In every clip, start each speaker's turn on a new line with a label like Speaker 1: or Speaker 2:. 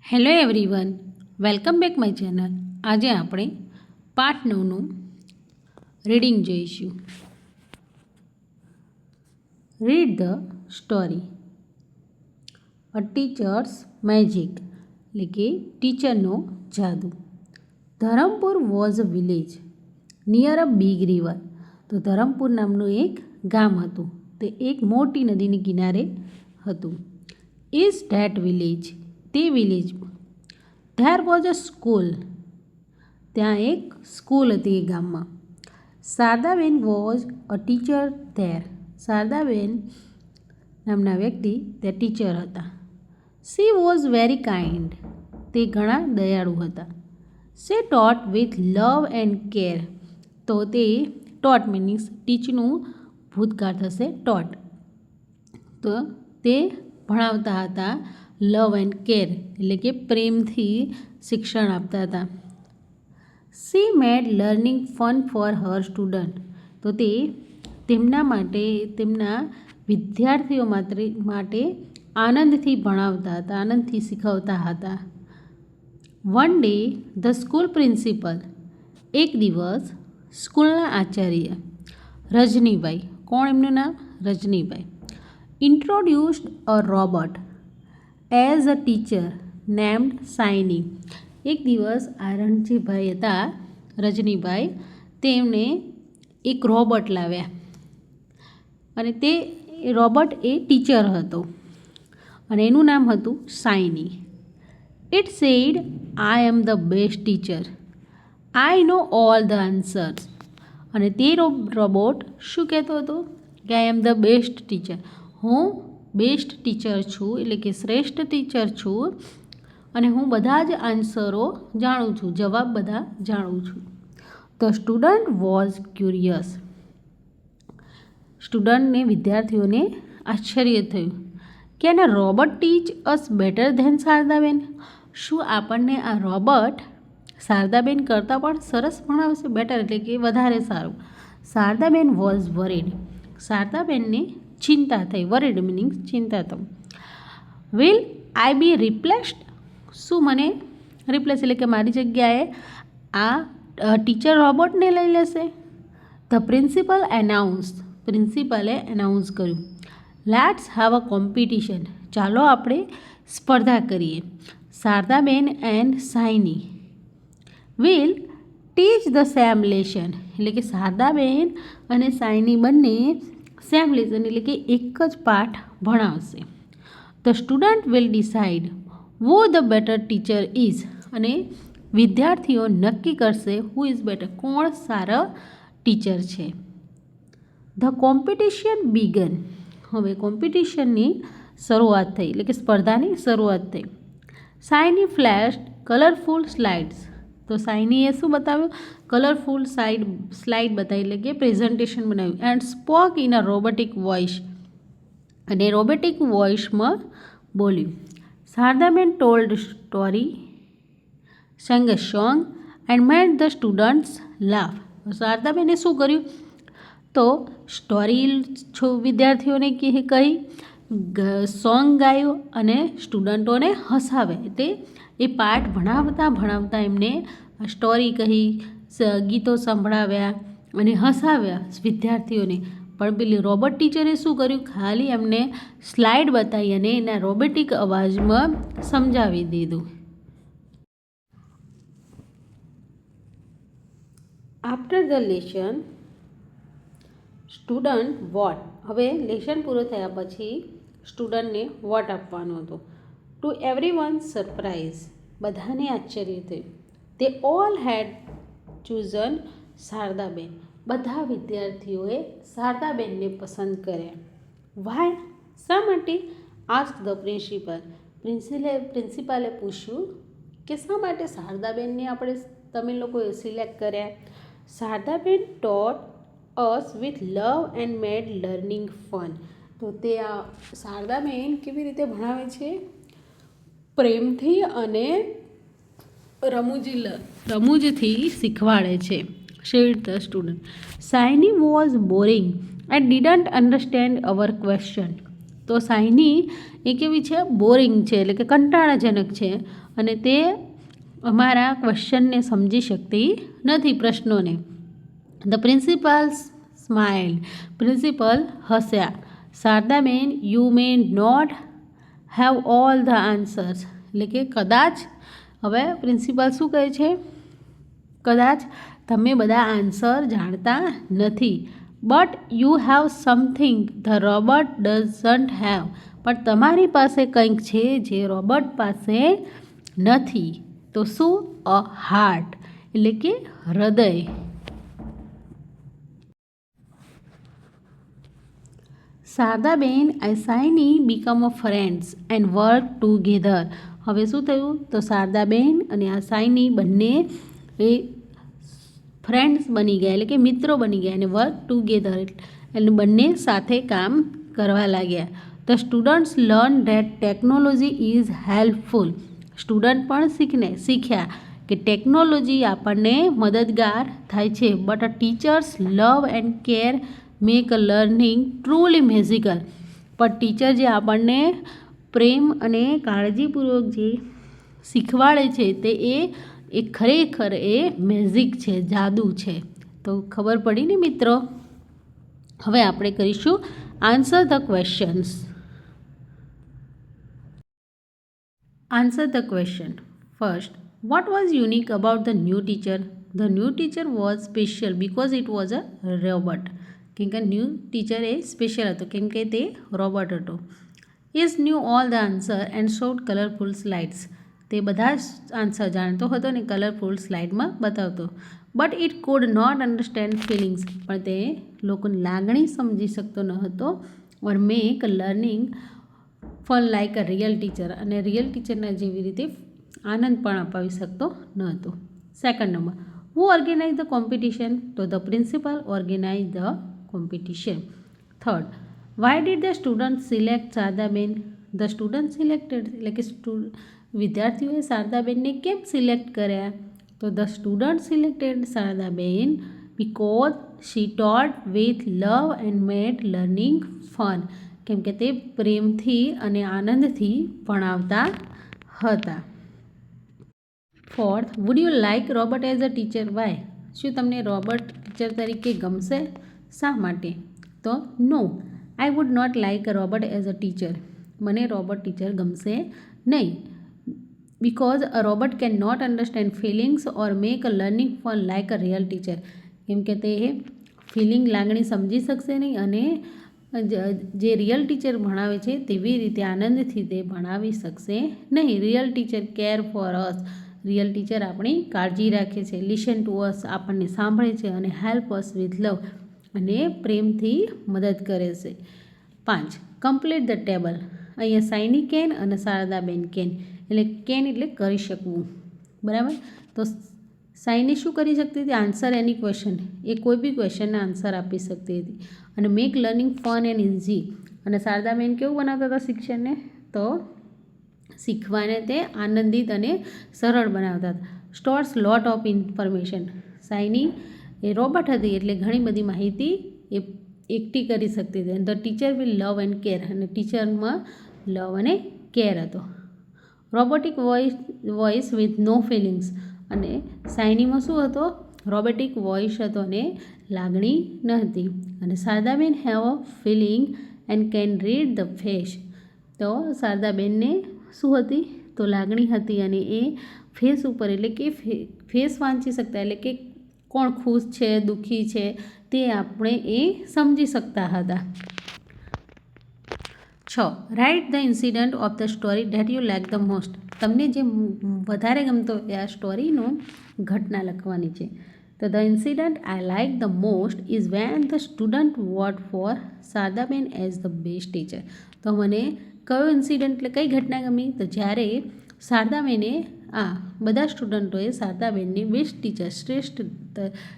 Speaker 1: Hello everyone, welcome back my channel. આજે આપણે પાઠ 9નું રીડિંગ જોઈશું. Read the story. A teachers magic, એટલે કે ટીચરનો જાદુ. Dharampur was a village near a big river. તો ધરમપુર નામનું એક ગામ હતું, તે એક મોટી નદીની કિનારે હતું. ઇઝ ધેટ વિલેજ, તે વિલેજમાં. ધેર વોઝ અ સ્કૂલ, ત્યાં એક સ્કૂલ હતી એ ગામમાં. Shardaben was a teacher there, Shardaben નામના વ્યક્તિ ત્યાં ટીચર હતા. શી વોઝ વેરી કાઇન્ડ, તે ઘણા દયાળુ હતા. She taught with love and care, તો તે ટોટ મીનિંગ્સ ટીચનું ભૂતકાળ થશે ટોટ, તો તે ભણાવતા હતા. લવ એન્ડ કેર એટલે કે પ્રેમથી શિક્ષણ આપતા હતા. She made learning fun for her student, તો તે તેમના માટે તેમના વિદ્યાર્થીઓ માટે આનંદથી ભણાવતા હતા, આનંદથી શીખવતા હતા. One day the school principal, એક દિવસ સ્કૂલના આચાર્ય રજનીભાઈ, કોણ એમનું નામ? Rajnibhai. Introduced a robot as a teacher named Shiny. એક દિવસ આ રણજીભાઈ હતા, રજનીભાઈ, તેમણે એક રોબોટ લાવ્યા અને તે રોબોટ એ ટીચર હતો અને એનું નામ હતું Shiny. It said, I am the best teacher, I know all the answers. અને તે રોબોટ શું કહેતો હતો કે I am the best teacher, હું બેસ્ટ ટીચર છું, એટલે કે શ્રેષ્ઠ ટીચર છું અને હું બધા જ આન્સરો જાણું છું, જવાબ બધા જાણું છું. ધ સ્ટુડન્ટ વોઝ ક્યુરિયસ, સ્ટુડન્ટને વિદ્યાર્થીઓને આશ્ચર્ય થયું. Can a robot teach us better than Shardaben, શું આપણને આ રોબોટ શારદાબેન કરતાં પણ સરસ ભણાવશે? બેટર એટલે કે વધારે સારું. શારદાબેન વોઝ વરીડ, શારદાબેનને ચિંતા થઈ. વરીડ મીનિંગ્સ ચિંતા થવું. વિલ આઈ બી રિપ્લેસ્ડ, શું મને રિપ્લેસ એટલે કે મારી જગ્યાએ આ ટીચર રોબોટને લઈ લેશે? ધ પ્રિન્સિપલ એનાઉન્સ, પ્રિન્સિપલે એનાઉન્સ કર્યું. લેટ્સ હેવ અ કોમ્પિટિશન, ચાલો આપણે સ્પર્ધા કરીએ. Sharadaben and Shiny will teach the same lesson, એટલે કે શારદાબેન અને સાઇની બંને સેમ લેસન એટલે કે એક જ પાઠ ભણાવશે. The student will decide who the better teacher is, અને વિદ્યાર્થીઓ નક્કી કરશે હુ ઇઝ બેટર, કોણ સારા ટીચર છે. ધ કોમ્પિટિશન બિગન, હવે કોમ્પિટિશનની શરૂઆત થઈ, એટલે કે સ્પર્ધાની શરૂઆત થઈ. સાઇની ફ્લેશ્ડ કલરફુલ સ્લાઇડ્સ, તો સાઇનીએ શું બતાવ્યું? કલરફુલ સ્લાઇડ બતાવી, એટલે કે પ્રેઝન્ટેશન બનાવ્યું. And spoke in a robotic voice, અને રોબોટિક વોઇસમાં બોલ્યું. Shardaben told story, sang a song and made the students laugh. શારદાબેને શું કર્યું? તો સ્ટોરી વિદ્યાર્થીઓને કહી, સોંગ ગાયું અને સ્ટુડન્ટોને હસાવે. એટલે એ પાઠ ભણાવતા એમને સ્ટોરી કહી, ગીતો સંભળાવ્યા અને હસાવ્યા વિદ્યાર્થીઓને. પણ પેલી રોબોટ ટીચરે શું કર્યું? ખાલી એમને સ્લાઇડ બતાવી અને એના રોબોટિક અવાજમાં સમજાવી દીધું. After the lesson student vote, હવે લેસન પૂરો થયા પછી સ્ટુડન્ટને વોટ આપવાનો હતો. ટુ એવરી વન સરપ્રાઇઝ, બધાને આશ્ચર્ય થયું. તે ઓલ હેડ ચૂઝન શારદાબેન, બધા વિદ્યાર્થીઓએ શારદાબેનને પસંદ કર્યા. વાય, શા માટે? આસ્ક ધ પ્રિન્સિપલ, પ્રિન્સિપાલે પૂછ્યું કે શા માટે શારદાબેનને તમે લોકોએ સિલેક્ટ કર્યા? Shardaben taught us with love and made learning fun, તો તે આ શારદાબેન કેવી રીતે ભણાવે છે? પ્રેમથી અને રમૂજથી શીખવાડે છે. Said the student. Shiny was boring and didn't understand our question, તો સાઈની એ કેવી છે? બોરિંગ છે, એટલે કે કંટાળાજનક છે અને તે અમારા ક્વેશ્ચનને સમજી શકતી નથી, પ્રશ્નોને. The principal smiled. પ્રિન્સિપલ હસ્યા. Sharadaben, you may not have all the answers. એટલે કે કદાચ, હવે પ્રિન્સિપાલ શું કહે છે? કદાચ તમે બધા આન્સર જાણતા નથી. But you have something the robot doesn't have. પણ તમારી પાસે કંઈક છે જે રોબોટ પાસે નથી. તો શું? અ હાર્ટ, એટલે કે હૃદય. Sharadaben and Shiny become a friends and work together. હવે શું થયું? તો શારદાબેન અને આ સાયની બંને એ ફ્રેન્ડ્સ બની ગયા, એટલે કે મિત્રો બની ગયા, અને વર્ક ટુગેધર એટલે બંને સાથે કામ કરવા લાગ્યા. The students learn that technology is helpful. Student પણ શીખ્યા કે ટેકનોલોજી આપણને મદદગાર થાય છે. But teachers love and care make a learning truly magical. પણ ટીચર જે આપણને પ્રેમ અને કાળજીપૂર્વક જે શીખવાડે છે તે એ ખરેખર એ મેજિક છે, જાદુ છે. તો ખબર પડી ને મિત્રો? હવે આપણે કરીશું answer the questions. Answer the question. First, what was unique about the new teacher? The new teacher was special because it was a robot. કેમ કે ન્યૂ ટીચર એ સ્પેશિયલ હતો કેમ કે તે રોબોટ હતો. Is new all the answer and showed colourful slides. તે બધા જ આન્સર જાણતો હતો અને કલરફુલ સ્લાઇડમાં બતાવતો. But it could not understand feelings. પણ તે લોકોની લાગણી સમજી શકતો ન હતો. Or make learning fun like a real teacher. અને રિયલ ટીચરના જેવી રીતે આનંદ પણ અપાવી શકતો ન હતો. Second number, who organize the competition? તો the principal organize the competition. Third, why did the student select Sharadaben? The student selected, એટલે કે વિદ્યાર્થીઓએ શારદાબેનને કેમ સિલેક્ટ કર્યા? તો the student selected Shardaben because she taught with love and made learning fun. કેમ કે તે પ્રેમથી અને આનંદથી ભણાવતા હતા. Fourth, would you like robot as a teacher? Why? શું તમને રોબોટ ટીચર તરીકે ગમશે? શા માટે? તો no, I would not like a robot as a teacher. મને રોબોટ ટીચર ગમશે નહીં. Because a robot can not understand feelings or make a learning fun like a real teacher. કેમ કે તે ફિલિંગ, લાગણી સમજી શકશે નહીં અને જે રિયલ ટીચર ભણાવે છે તેવી રીતે આનંદથી તે ભણાવી શકશે નહીં. Real teacher care for us. Real teacher આપણી કાળજી રાખે છે. લિસન ટુ અસ, આપણને સાંભળે છે અને હેલ્પ અસ વિથ લવ, અને પ્રેમથી મદદ કરે છે. 5, કમ્પ્લીટ ધ ટેબલ. અહીંયા સાયની કેન અને શારદાબેન કેન. એટલે કેન એટલે કરી શકવું, બરાબર. તો સાયની શું કરી શકતી હતી? Answer any question. એ કોઈ બી ક્વેશ્ચનના આન્સર આપી શકતી હતી. અને make learning fun and easy. અને શારદાબેન કેવું બનાવતા હતા શિક્ષણને? તો શીખવાને તે આનંદિત અને સરળ બનાવતા હતા. Stores lot of information. સાયની એ રોબોટ હતી એટલે ઘણી બધી માહિતી એ એકઠી કરી શકતી હતી. The teacher will love and care. અને ટીચરમાં લવ અને કેર હતો. Robotic voice with no feelings. અને સાયનીમાં શું હતો? રોબોટિક વોઇસ હતો અને લાગણી ન હતી. અને Shardaben have a feeling and can read the face. તો શારદાબેનને શું હતી? તો લાગણી હતી અને એ ફેસ ઉપર, એટલે કે ફેસ વાંચી શકતા, એટલે કે કોણ ખુશ છે, દુઃખી છે, તે આપણે એ સમજી શકતા હતા. 6, write the incident of the story that you like the most. તમને જે વધારે ગમતો હોય આ સ્ટોરીનું ઘટના લખવાની છે. તો the incident I like the most is when the student vote for Shardaben as the best teacher. તો મને કયો ઇન્સિડન્ટ, એટલે કઈ ઘટના ગમી? તો જ્યારે શારદાબેને બધા સ્ટુડન્ટોએ શારદાબેનને બેસ્ટ ટીચર, શ્રેષ્ઠ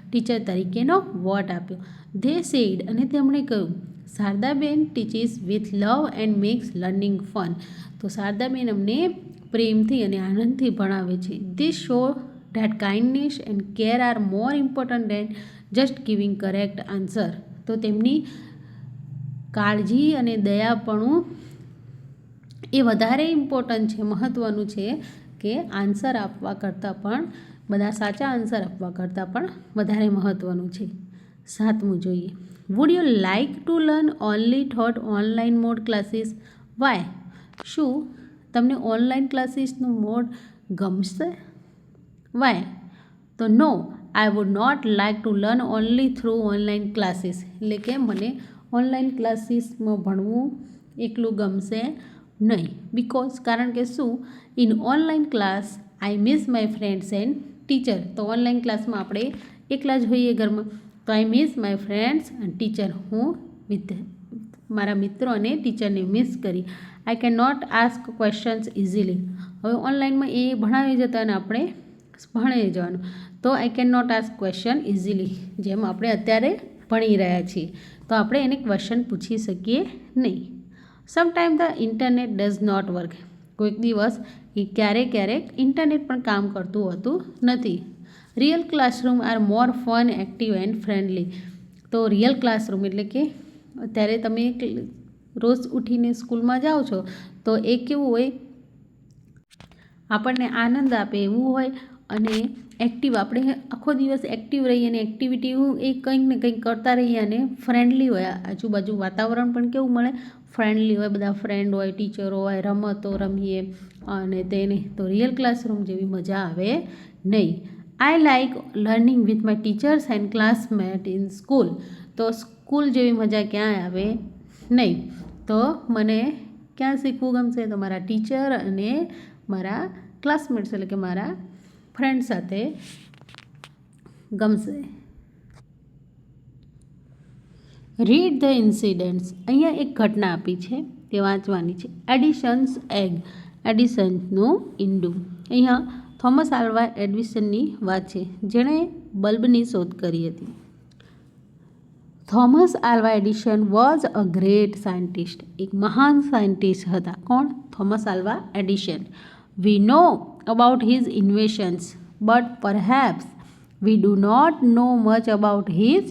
Speaker 1: ટીચર તરીકેનો વોટ આપ્યો. ધે સેડ, અને તેમણે કહ્યું, Shardaben teaches with love and makes learning fun. તો શારદાબેન અમને પ્રેમથી અને આનંદથી ભણાવે છે. This show that kindness and care are more important than just giving correct answer. તો તેમની કાળજી અને દયાપણું એ વધારે ઇમ્પોર્ટન્ટ છે, મહત્ત્વનું છે કે આન્સર આપવા કરતાં પણ, બધા સાચા આન્સર આપવા કરતાં પણ વધારે મહત્ત્વનું છે. 7મું જોઈએ. Would you like to learn only thought online mode classes? Why? શું તમને ઓનલાઈન ક્લાસીસનું મોડ ગમશે? વાય? તો no, I would not like to learn only through online classes. એટલે કે મને ઓનલાઈન ક્લાસીસમાં ભણવું એકલું ગમશે નહીં. બિકોઝ, કારણ કે શું, in online class I miss my friends and teacher. તો ઓનલાઈન ક્લાસમાં આપણે એકલા જ હોઈએ ઘરમાં, તો I miss my friends and teacher. હું મારા મિત્રો અને ટીચરને મિસ કરી. I can not ask questions easily. હવે ઓનલાઈનમાં એ ભણાવી જતા અને આપણે ભણી જવાનું, તો I can not ask question easily. જેમ આપણે અત્યારે ભણી રહ્યા છીએ, તો આપણે એને ક્વેશ્ચન પૂછી શકીએ નહીં. Sometime the internet does not work. કોઈક દિવસ ક્યારેક ઇન્ટરનેટ પણ કામ કરતું હોતું નથી. Real classroom are more fun, active and friendly. તો રિયલ ક્લાસરૂમ એટલે કે અત્યારે તમે રોજ ઉઠીને સ્કૂલમાં જાઓ છો, તો એ કેવું હોય, આપણને આનંદ આપે એવું હોય અને એક્ટિવ, આપણે આખો દિવસ એક્ટિવ રહીએ અને એક્ટિવિટી એ કંઈક ને કંઈક કરતા રહીએ અને ફ્રેન્ડલી હોય. આજુબાજુ વાતાવરણ પણ કેવું મળે, ફ્રેન્ડલી હોય, બધા ફ્રેન્ડ હોય, ટીચરો હોય, રમતો રમીએ અને તેને. તો રિયલ ક્લાસરૂમ જેવી મજા આવે નહીં. I like learning with my teachers and classmate in school. તો સ્કૂલ જેવી મજા ક્યાંય આવે નહીં. તો મને ક્યાં શીખવું ગમશે? તો મારા ટીચર અને મારા ક્લાસમેટ્સ એટલે કે મારા ફ્રેન્ડ સાથે ગમશે. Read the incidents. અહીંયા એક ઘટના આપી છે, તે વાંચવાની છે. Additions egg. એડિસનનું ઈંડું. અહીંયા થોમસ આલ્વા એડિસનની વાત છે, જેણે બલ્બની શોધ કરી હતી. Thomas Alva Edison was a great scientist. એક મહાન સાયન્ટિસ્ટ હતા. કોણ? Thomas Alva Edison. We know about his inventions, but perhaps we do not know much about his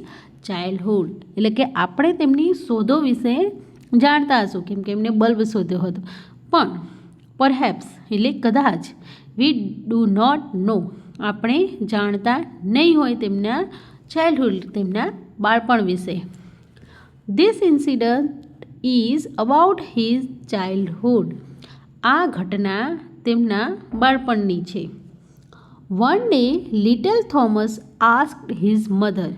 Speaker 1: childhood. એટલે કે આપણે તેમની શોધો વિશે જાણતા હશું, કેમ કે એમને બલ્બ શોધ્યો હતો, પણ પરહેપ્સ એટલે કદાચ, વી ડુ નોટ નો આપણે જાણતા નહીં હોય તેમના ચાઇલ્ડહુડ, તેમના બાળપણ વિશે. This incident is about his childhood. આ ઘટના તેમના બાળપણની છે. One day little Thomas asked his mother.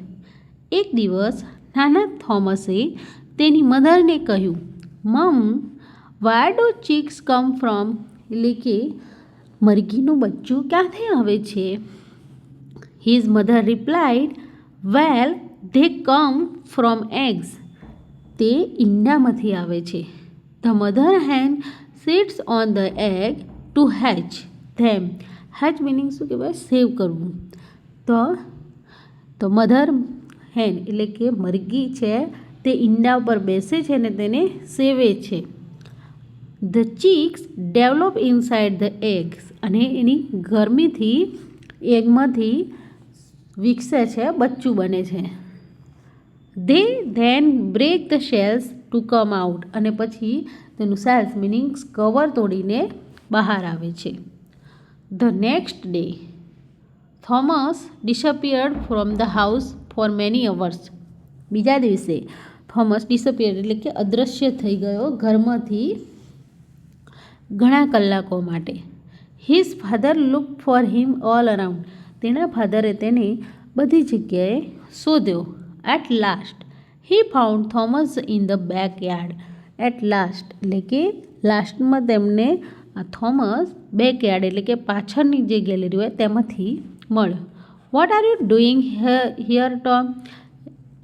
Speaker 1: એક દિવસ નાના થોમસે તેની મધરને કહ્યું, mom, where do chicks come from. એટલે કે મરઘીનું બચ્ચું ક્યાંથી આવે છે? His mother replied, well, they come from eggs. તે ઈંડામાંથી આવે છે. The mother hen sits on the egg to hatch them. Hatch meaning શું કહેવાય? સેવ કરવું. તો મધર હેન એટલે કે મરઘી છે, તે ઈંડા ઉપર બેસે છે અને તેને સેવે છે. The chicks develop inside the eggs. અને એની ગરમીથી એગમાંથી વિકસે છે, બચ્ચું બને છે. They then break the shells to come out. અને પછી તેનું સેલ્સ મિનિંગ્સ કવર તોડીને બહાર આવે છે. The next day Thomas disappeared from the house for many hours. બીજા દિવસે થોમસ ડિસઅપિયર્ડ એટલે કે અદૃશ્ય થઈ ગયો ઘરમાંથી ઘણા કલાકો માટે. His father look for him all around. તેના ફાધરે તેને બધી જગ્યાએ શોધ્યો. At last he found Thomas in the backyard. At last એટલે કે લાસ્ટમાં તેમને આ થોમસ બેકયાર્ડ એટલે કે પાછળની જે ગેલેરી હોય તેમાંથી મળ્યો. What are you doing here Tom.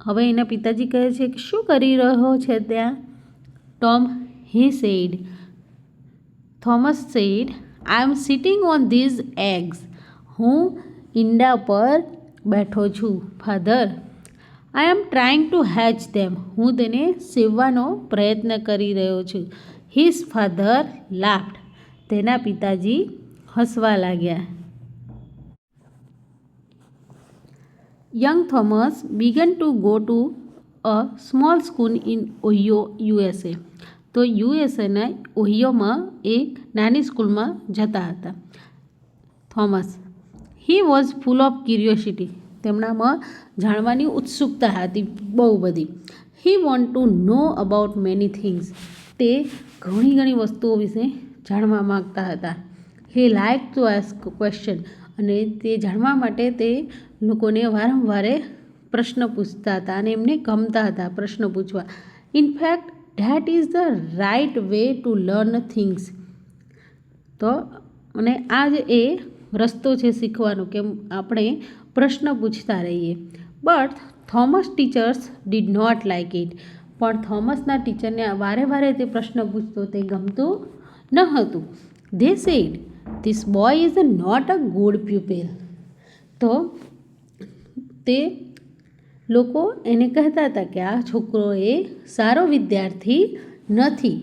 Speaker 1: હવે એના પિતાજી કહે છે કે શું કરી રહ્યો છે ત્યાં Tom? He said. Thomas said, I am sitting on these eggs. હું ઈંડા પર બેઠો છું. Father, I am trying to hatch them. હું તેને સેવવાનો પ્રયત્ન કરી રહ્યો છું. His father laughed. તેના પિતાજી હસવા લાગ્યા. Young Thomas began to go to a small school in Ohio USA. તો યુએસએના ઓહિયોમાં એક નાની સ્કૂલમાં જતા હતા Thomas. He was full of curiosity. તેમનામાં જાણવાની ઉત્સુકતા હતી બહુ બધી. હી want to know about many things. તે ઘણી વસ્તુઓ વિશે જાણવા માગતા હતા. હી લાઇક ટુ આસ્ક ક્વેશ્ચન. અને તે જાણવા માટે તે લોકોને વારંવાર પ્રશ્ન પૂછતા હતા અને એમને ગમતા હતા પ્રશ્ન પૂછવા. In fact that is the right way to learn things. તો અને આ જ એ રસ્તો છે શીખવાનો કે આપણે પ્રશ્ન પૂછતા રહીએ. But Thomas teachers did not like it. પણ થોમસના ટીચરને વારે તે પ્રશ્ન પૂછતો તે ગમતું ન હતું. They said this boy is not a good pupil. તો તે લોકો એને કહેતા હતા કે આ છોકરો એ સારો વિદ્યાર્થી નથી.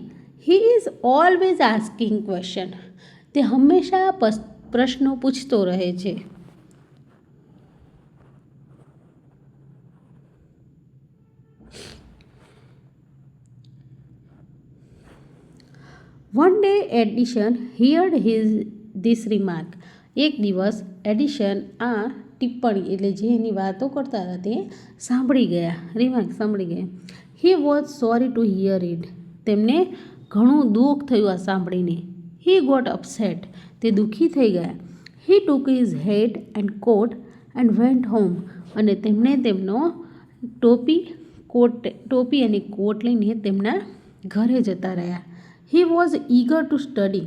Speaker 1: He is always asking question. તે હંમેશા પ્રશ્નો પૂછતો રહે છે. One day addition heard this remark. એક દિવસ એડિશન આ ટિપ્પણી એટલે જે એની વાતો કરતા હતા તે સાંભળી ગયા. રિમાર્ક સાંભળી ગયા. He was sorry to hear it. તેમને ઘણું દુઃખ થયું આ સાંભળીને. He got upset. તે દુઃખી થઈ ગયા. He took his hat and coat and went home. અને તેમણે તેમનો ટોપી અને કોટ લઈને તેમના ઘરે જતા રહ્યા. He was eager to study.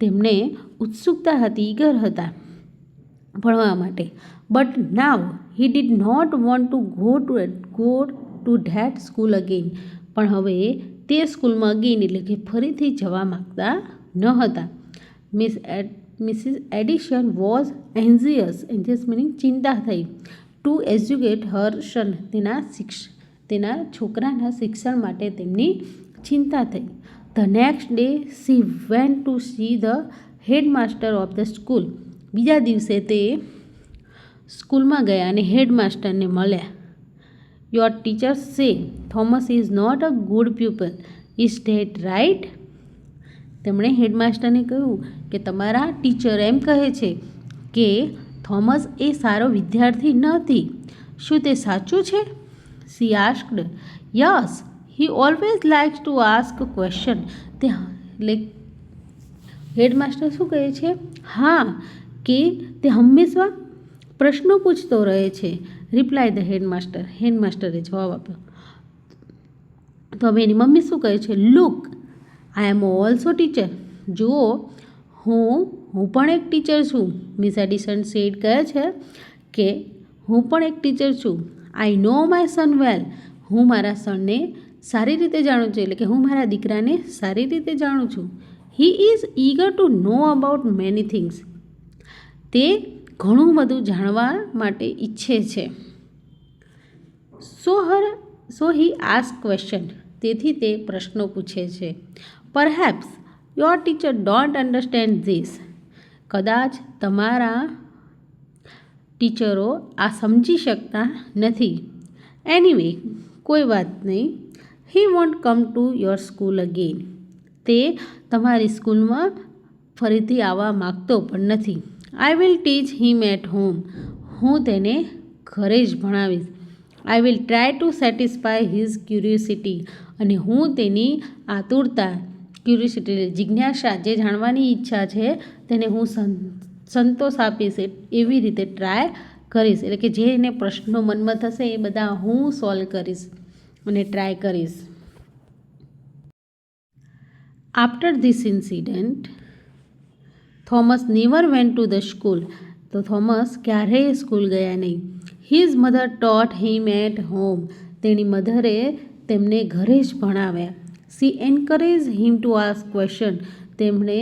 Speaker 1: તેમને ઉત્સુકતા હતી, ઈગર હતા ભણવા માટે. But now he did not want to go to that school again. પણ હવે તે સ્કૂલમાં અગેન એટલે કે ફરીથી જવા માગતા ન હતા. Mrs Edison was anxious. Anxious meaning ચિંતા થઈ. To educate her son. તેના છોકરાના શિક્ષણ માટે તેમની ચિંતા થઈ. The next day she went to see the headmaster of the school. બીજા દિવસે તે સ્કૂલમાં ગયા અને હેડમાસ્ટરને મળ્યા. Your teacher say Thomas is not a good pupil. Is that right? તેમણે હેડમાસ્ટરને કહ્યું કે તમારા ટીચર એમ કહે છે કે થોમસ એ સારો વિદ્યાર્થી નથી. શું તે સાચું છે? C asked. Yes, he always likes to ask question. તે હેડમાસ્ટર શું કહે છે? હા, કે તે હંમેશા પ્રશ્નો પૂછતો રહે છે. Reply the headmaster. હેડમાસ્ટરે જવાબ આપ્યો. તો હવે એની મમ્મી શું કહે છે? Look, I am also teacher. જુઓ, હું પણ એક ટીચર છું. મિસ એડિશન સેડ કહે છે કે હું પણ એક ટીચર છું. આઈ નો માય સન વેલ. હું મારા સનને સારી રીતે જાણું છું. એટલે કે હું મારા દીકરાને સારી રીતે જાણું છું. He is eager two know about many things. તે ઘણું બધું જાણવા માટે ઈચ્છે છે. સો હી આસ્ક ક્વેશ્ચન. તેથી તે પ્રશ્નો પૂછે છે. Perhaps your teacher don't understand this. કદાચ તમારા ટીચરો આ સમજી શકતા નથી. એનીવે, કોઈ વાત નહીં. He won't come to your school again. તે તમારી સ્કૂલમાં ફરીથી આવવા માગતો પણ નથી. I will teach him at home. હું તેને ઘરે જ ભણાવીશ. I will try to satisfy his curiosity. અને હું તેની આતુરતા, ક્યુરિયોસિટી જિજ્ઞાસા, જે જાણવાની ઈચ્છા છે તેને હું સંતોષ આપીશ એવી રીતે ટ્રાય કરીશ. એટલે કે જે એને પ્રશ્નો મનમાં થશે એ બધા હું સોલ્વ કરીશ અને ટ્રાય કરીશ. After this incident Thomas never went to the school. તો થોમસ ક્યારેય સ્કૂલ ગયા નહીં. His mother taught him at home. તેની મધરે તેમને ઘરે જ ભણાવ્યા. She encouraged him to ask question. તેમણે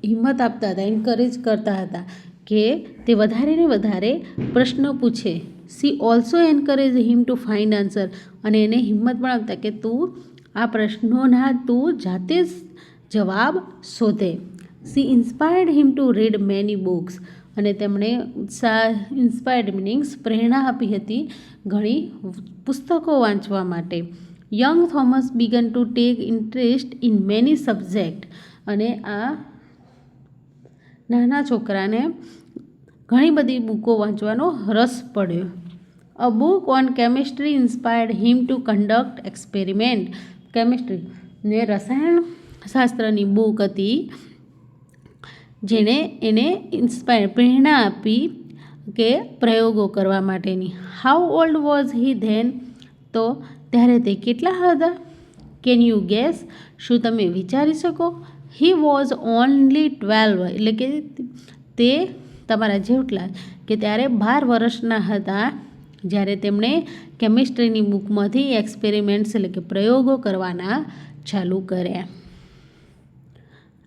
Speaker 1: હિંમત આપતા હતા, એન્કરેજ કરતા હતા કે તે વધારે ને વધારે પ્રશ્નો પૂછે. She also encourage him to find answer. અને એને હિંમત પણ આપતા કે તું આ પ્રશ્નોના તું જાતે જ જવાબ શોધે. C inspired him to read many books. અને તેમણે ઇન્સ્પાયર્ડ મિનિંગ્સ પ્રેરણા આપી હતી ઘણી પુસ્તકો વાંચવા માટે. Young Thomas began to take interest in many subject, અને આ નાના છોકરાને ઘણી બધી બુકો વાંચવાનો રસ પડ્યો. અ book on chemistry inspired him to conduct experiment. Chemistry ને રસાયણશાસ્ત્રની બુક હતી જેણે એને પ્રેરણા આપી કે પ્રયોગો કરવા માટેની. How old was he then? તો ત્યારે તે કેટલા હતા? Can you guess? શું તમે વિચારી શકો? હી વોઝ ઓનલી 12, એટલે કે તે તમારા જેટલા કે ત્યારે 12 વર્ષના હતા જ્યારે તેમણે કેમિસ્ટ્રીની બુકમાંથી એક્સપેરિમેન્ટ્સ એટલે કે પ્રયોગો કરવાના ચાલુ કર્યા.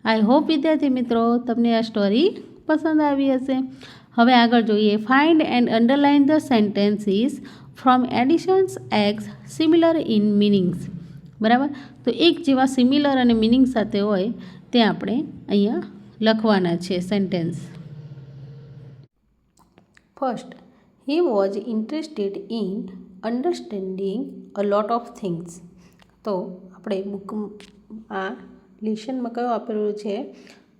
Speaker 1: આઈ હોપ વિદ્યાર્થી મિત્રો તમને આ સ્ટોરી પસંદ આવી હશે. હવે આગળ જોઈએ. Find and underline the sentences from Edison's ex similar in meanings. બરાબર, તો એક જેવા સિમિલર અને મિનિંગ સાથે હોય તે આપણે અહીંયા લખવાના છે sentence. First, he was interested in understanding a lot of things. તો આપણે બુકમાં લેશનમાં કયો આપેલું છે?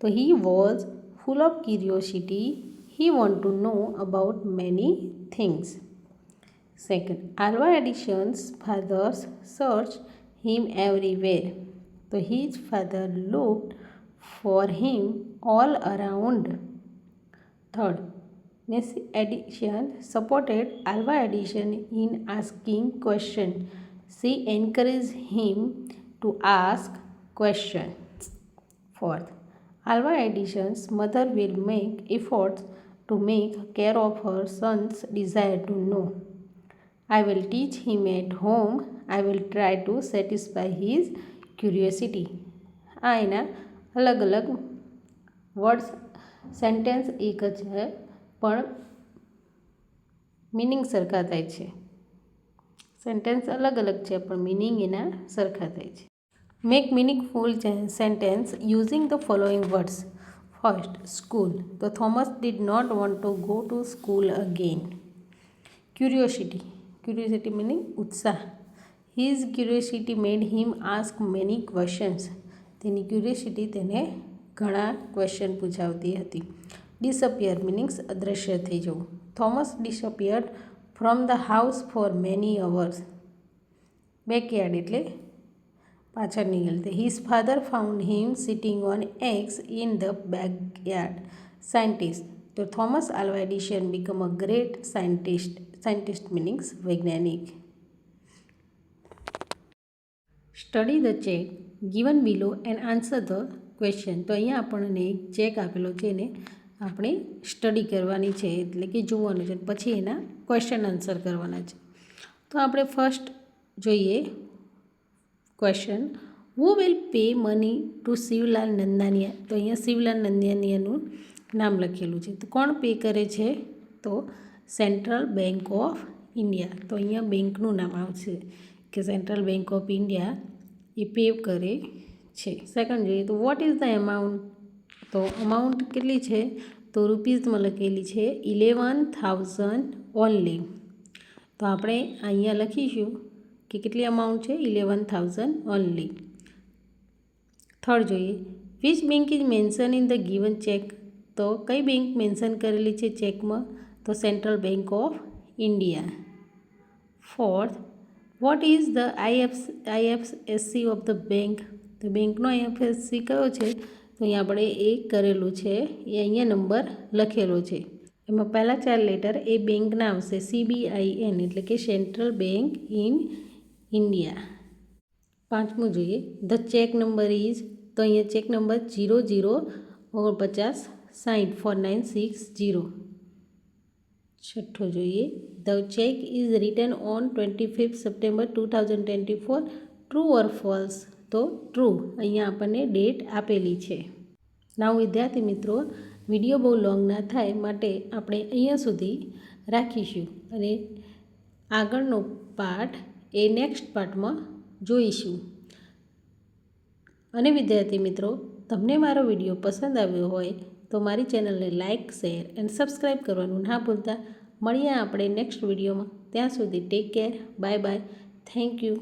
Speaker 1: તો he was full of curiosity. He want to know about many things. Second, Alva Edison's father's search him everywhere. તો his father looked for him all around. Third, Nancy Edison supported Alva Edison in asking questions. She encouraged him to ask questions. Fourth, Alva Edison's mother will make efforts to make care of her son's desire to know. I will teach him at home. I will try to satisfy his curiosity. આ એના અલગ અલગ words, sentence એક જ છે પણ meaning સરખા થાય છે. સેન્ટેન્સ અલગ અલગ છે પણ મિનિંગ એના સરખા થાય છે. Make meaningful sentence using the following words. First, school. તો Thomas did not want to go to school again. Curiosity. Curiosity meaning ઉત્સાહ. His curiosity made him ask many questions. તેની ક્યુરિયોસિટી તેને ઘણા ક્વેશ્ચન પૂછાવતી હતી. ડિસઅપિયર મિનિંગ્સ અદૃશ્ય થઈ જવું. Thomas disappeared from the house for many hours. Backyard એટલે પાછળ નીકળતી. His father found him sitting on eggs in the backyard. Scientist. તો Thomas Alva Edison become a great scientist. Scientist meanings વૈજ્ઞાનિક. Study the check given below and answer the question. તો અહીંયા આપણને એક check આપેલો છે એને આપણે સ્ટડી કરવાની છે એટલે કે જોવાનું છે, પછી એના ક્વેશ્ચન આન્સર કરવાના છે. તો આપણે ફર્સ્ટ જોઈએ question. Who will pay money to Shivlal Nandaniya. તો અહીંયા શિવલાલ નંદાનિયાનું નામ લખેલું છે. તો કોણ પે કરે છે? તો સેન્ટ્રલ બેંક ઓફ ઇન્ડિયા. તો અહીંયા બેંકનું નામ આવશે કે central bank of India A pay કરે છે. સેકન્ડ જોઈએ તો વોટ ઇઝ ધ એમાઉન્ટ. તો અમાઉન્ટ કેટલી છે? તો રૂપીઝમાં લખેલી છે 11,000 ઓનલી. તો આપણે અહીંયા લખીશું કે કેટલી અમાઉન્ટ છે? 11,000 ઓનલી. થર્ડ જોઈએ which bank is mention in the given cheque. તો કઈ બેંક મેન્શન કરેલી છે ચેકમાં? તો central bank of India. Fourth, what is the IFSC of the bank. તો બેંકનો આઈએફએસસી કયો છે? તો અહીંયા આપણે એ કરેલું છે એ અહીંયા નંબર લખેલો છે. એમાં પહેલાં 4 લેટર એ બેંકના આવશે CBIN એટલે કે સેન્ટ્રલ બેંક ઇન ઇન્ડિયા. પાંચમું જોઈએ ધ ચેક નંબર ઇઝ. તો અહીંયા ચેક નંબર 0049604960. છઠ્ઠો જોઈએ the check is return on 25 September 2024. True or false. તો ટ્રુ. અહીંયા આપણને ડેટ આપેલી છે. નાવ વિદ્યાર્થી મિત્રો વિડીયો બહુ લોંગ ના થાય માટે આપણે અહીંયા સુધી રાખીશું અને આગળનો પાર્ટ એ નેક્સ્ટ પાર્ટમાં જોઈશું. અને વિદ્યાર્થી મિત્રો તમને મારો વિડીયો પસંદ આવ્યો હોય તો મારી ચેનલને લાઇક, શેર એન્ડ સબસ્ક્રાઈબ કરવાનું ના ભૂલતા. મળીએ આપણે નેક્સ્ટ વિડીયોમાં. ત્યાં સુધી take care. Bye bye. Thank you.